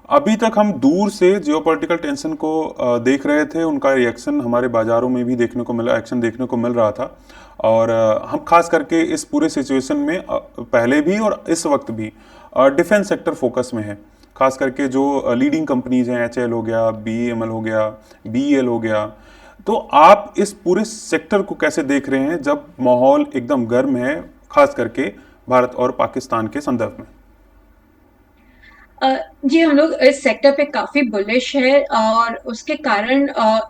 अभी तक हम दूर से जियोपॉलिटिकल टेंशन को देख रहे थे, उनका रिएक्शन हमारे बाजारों में भी देखने को मिला, एक्शन देखने को मिल रहा था। और हम खास करके इस पूरे सिचुएशन में पहले भी और इस वक्त भी डिफेंस सेक्टर फोकस में है। खास करके जो लीडिंग कंपनीज हैं, एच हो गया, BEML हो गया, BEL हो गया। तो आप इस पूरे सेक्टर को कैसे देख रहे हैं जब माहौल एकदम गर्म है, खास करके भारत और पाकिस्तान के संदर्भ में? अ, जी, हम लोग इस सेक्टर पे काफ़ी बुलिश है और उसके कारण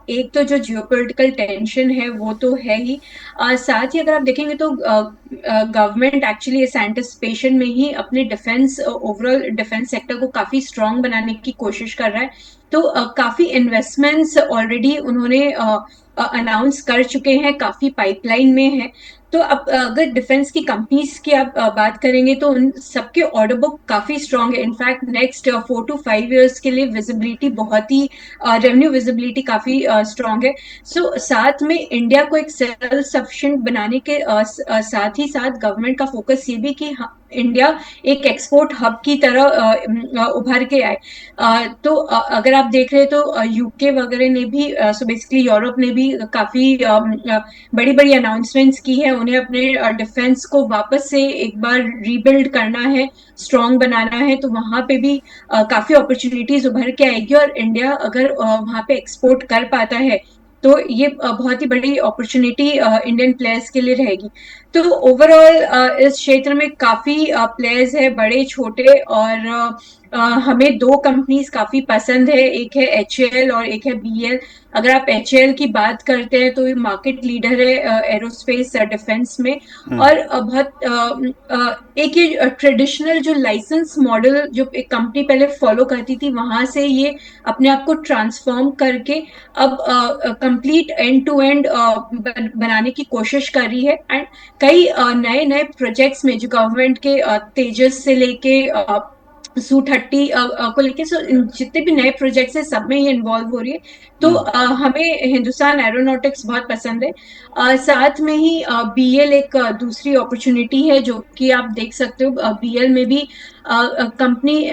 एक तो जो जियोपॉलिटिकल टेंशन है वो तो है ही। साथ ही अगर आप देखेंगे तो गवर्नमेंट एक्चुअली इस एंटिसिपेशन में ही अपने डिफेंस ओवरऑल डिफेंस सेक्टर को काफ़ी स्ट्रांग बनाने की कोशिश कर रहा है। तो काफ़ी इन्वेस्टमेंट्स ऑलरेडी उन्होंने अनाउंस कर चुके हैं, काफ़ी पाइपलाइन में है। तो अब अगर डिफेंस की कंपनीज की आप बात करेंगे तो उन सबके ऑर्डर बुक काफी स्ट्रांग है। इनफैक्ट नेक्स्ट 4 to 5 years के लिए विजिबिलिटी बहुत ही रेवेन्यू विजिबिलिटी काफी स्ट्रांग है। सो साथ में इंडिया को एक सेल्फ सफिशिएंट बनाने के साथ ही साथ गवर्नमेंट का फोकस ये भी कि इंडिया एक एक्सपोर्ट हब की तरह उभर के आए। तो अगर आप देख रहे हैं तो यूके वगैरह ने भी सो बेसिकली यूरोप ने भी काफी बड़ी बड़ी अनाउंसमेंट्स की है। उन्हें अपने डिफेंस को वापस से एक बार रीबिल्ड करना है, स्ट्रांग बनाना है। तो वहां पे भी काफी अपॉर्चुनिटीज उभर के आएगी और इंडिया अगर वहां पे एक्सपोर्ट कर पाता है तो ये बहुत ही बड़ी अपॉर्चुनिटी इंडियन प्लेयर्स के लिए रहेगी। तो ओवरऑल इस क्षेत्र में काफी प्लेयर्स है, बड़े छोटे। और हमें दो कंपनीज काफी पसंद है, एक है HAL और एक है BEL। अगर आप HAL की बात करते हैं तो ये मार्केट लीडर है एरोस्पेस डिफेंस में। हम्म। और एक ये ट्रेडिशनल जो लाइसेंस मॉडल जो एक कंपनी पहले फॉलो करती थी वहां से ये अपने आप को ट्रांसफॉर्म करके अब कंप्लीट एंड टू एंड बनाने की कोशिश कर रही है। एंड कई नए नए प्रोजेक्ट्स में जो गवर्नमेंट के तेजस से लेके Su-30 को लेके, सो जितने भी नए प्रोजेक्ट्स हैं सब में ये इन्वॉल्व हो रही है। तो हम्म। हमें हिंदुस्तान एरोनॉटिक्स बहुत पसंद है। साथ में ही BL एक दूसरी अपॉर्चुनिटी है जो कि आप देख सकते हो। BL में भी कंपनी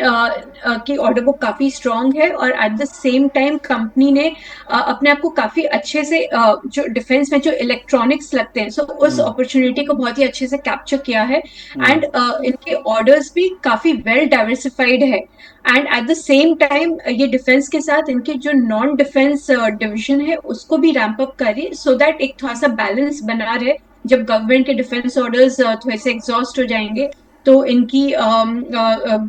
की ऑर्डर बुक काफी स्ट्रांग है और at the same time company ने अपने आप को काफी अच्छे से जो डिफेंस में जो इलेक्ट्रॉनिक्स लगते हैं, सो उस हम्म। अपॉर्चुनिटी को बहुत ही अच्छे से कैप्चर किया है। हम्म। एंड इनके ऑर्डर्स भी काफी वेल डाइवर्सिफाइड है। And at the same time ये डिफेंस के साथ इनके जो नॉन डिफेंस डिवीजन है उसको भी रैंप अप करी, सो दैट एक थोड़ा सा बैलेंस बना रहे। जब गवर्नमेंट के डिफेंस ऑर्डर्स थोड़े से एग्जॉस्ट हो जाएंगे तो इनकी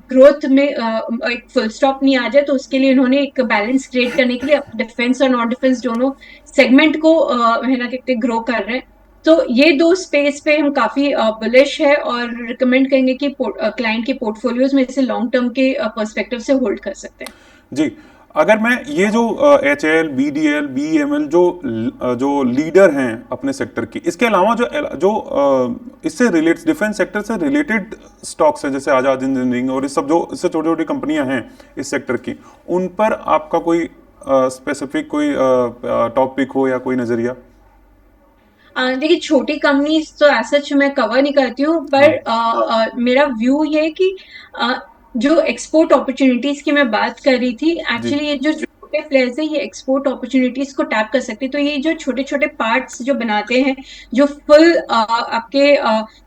ग्रोथ में एक फुल स्टॉप नहीं आ जाए, तो उसके लिए इन्होंने एक बैलेंस क्रिएट करने के लिए डिफेंस और नॉन डिफेंस दोनों सेगमेंट को है ना कहते ग्रो कर रहे हैं। तो ये दो स्पेस पे हम काफी बुलिश है और रिकमेंड करेंगे कि क्लाइंट के पोर्टफोलियोज में इसे लॉन्ग टर्म के पर्सपेक्टिव से होल्ड कर सकते हैं। जी। अगर मैं ये जो HAL, BDL, BEML जो लीडर हैं अपने सेक्टर की, इसके अलावा जो जो इससे रिलेट डिफेंस सेक्टर से रिलेटेड स्टॉक्स हैं, जैसे आजाद इंजीनियरिंग और इस सब जो इससे छोटी छोटी कंपनियां हैं इस सेक्टर की, उन पर आपका कोई स्पेसिफिक कोई टॉपिक हो या कोई नजरिया? देखिए, छोटी कंपनीज तो ऐसा मैं कवर नहीं करती हूँ, पर हाँ। मेरा व्यू ये है कि अ, जो एक्सपोर्ट अपॉर्चुनिटीज की मैं बात कर रही थी, जी। एक्चुअली ये जो छोटे प्लेयर्स है ये एक्सपोर्ट अपॉर्चुनिटीज को टैप कर सकते हैं। तो ये जो छोटे छोटे पार्ट्स जो बनाते हैं, जो फुल आपके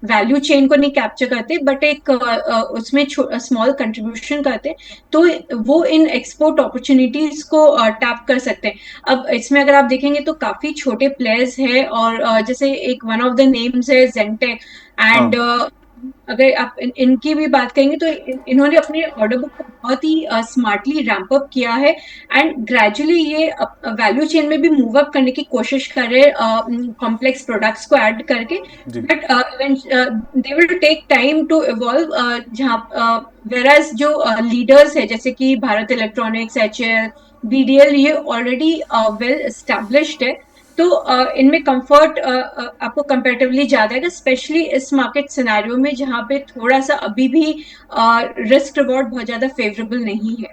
वैल्यू चेन को नहीं कैप्चर करते बट एक उसमें स्मॉल कंट्रीब्यूशन करते हैं, तो वो इन एक्सपोर्ट अपॉर्चुनिटीज को टैप कर सकते हैं। अब इसमें अगर आप देखेंगे तो काफी छोटे प्लेयर्स हैं और जैसे एक वन ऑफ द नेम्स है जेंटेक। एंड हाँ। अगर आप इनकी भी बात करेंगे तो इन्होंने अपने ऑर्डर बुक को बहुत ही स्मार्टली रैंप अप किया है। एंड ग्रेजुअली ये वैल्यू चेन में भी मूव अप करने की कोशिश कर रहे हैं कॉम्प्लेक्स प्रोडक्ट्स को ऐड करके। जी। But they will take time to evolve. जहाँ वेराज जो लीडर्स है जैसे कि भारत इलेक्ट्रॉनिक्स, HAL, BDL, ये ऑलरेडी वेल एस्टेब्लिश्ड है। तो इनमें कंफर्ट आपको कंपेरेटिवली ज्यादा है, स्पेशली इस मार्केट सिनेरियो में जहाँ पे थोड़ा सा अभी भी रिस्क रिवॉर्ड बहुत ज्यादा फेवरेबल नहीं है।